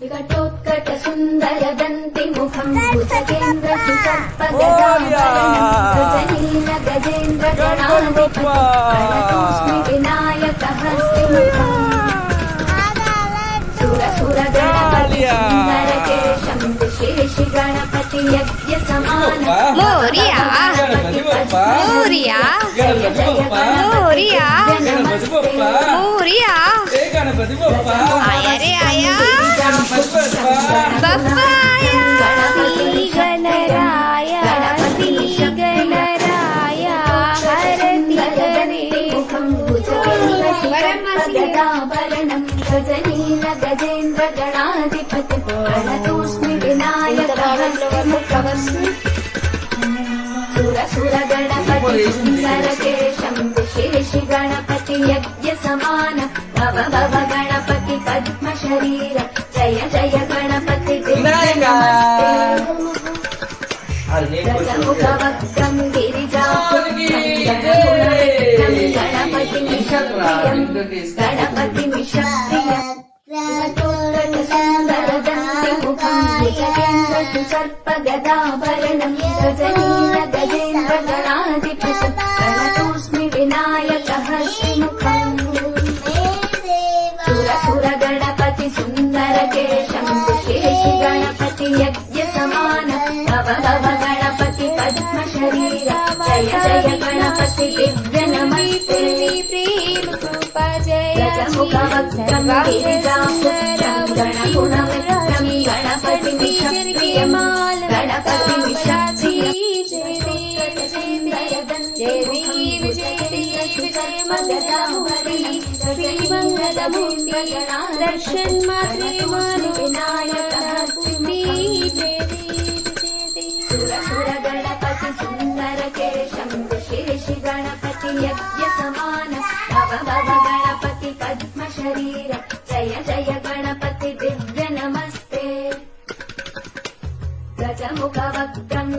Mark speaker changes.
Speaker 1: विकटोत्कट सुन्दर दन्ति मुखम् भुजगेन्द्र सुसर्पगदानील गजेन्द्र गणाधिपति प्रणतोऽस्मि विनायकः स्थिमुखम् सुर गणपति सुन्दर केशम् विशेषि गणपति यज्ञ समान
Speaker 2: मोरिया मोरिया मोरिया मोरिया आया रे आया बप्पा आया श्री गणराया श्री गणराया हरति करे
Speaker 1: गदाभरणम् गजनील गजेन्द्र गणाधिपति प्रणतोऽस्मि विनायकः सुर गणपति सुन्दर केशम् विशेषि गणपति यज्ञ समान भव भव गणपति पद्म शरीर जय जय गणपति गजमुखवक्त्रम् गिरिजापुत्रम् गणपति मिषप्रियम् गणपति मिषप्रियम् सर्पगदाभरणम् गजनील गजेन्द्र गणाधिपति प्रणतोऽस्मि विनायकः श्रीमुखम् सुर गणपति सुन्दर केशम् विशेषि गणपति यज्ञ समान भव भव गणपति पद्म शरीर जय जय गणपति दिव्य नमस्ते
Speaker 2: प्रेम कृपा जय
Speaker 1: गजमुखवक्त्रम् गिरिजापुत्रम् गणगुणवक्त्रम् गणपति मिषप्रियम् गणपति मिषप्रियम्
Speaker 2: जय देव जय जय मंगलमूर्ति श्री मंगलमूर्ति दर्शन मात्रे मानो विनायकः स्तुति जय देव
Speaker 1: सुर गणपति सुन्दर केशम् विशेषि गणपति यज्ञ समान भव भव गणपति पद्म शरीर जय जय गणपति दिव्य नमस्ते गजमुखवक्त्रम्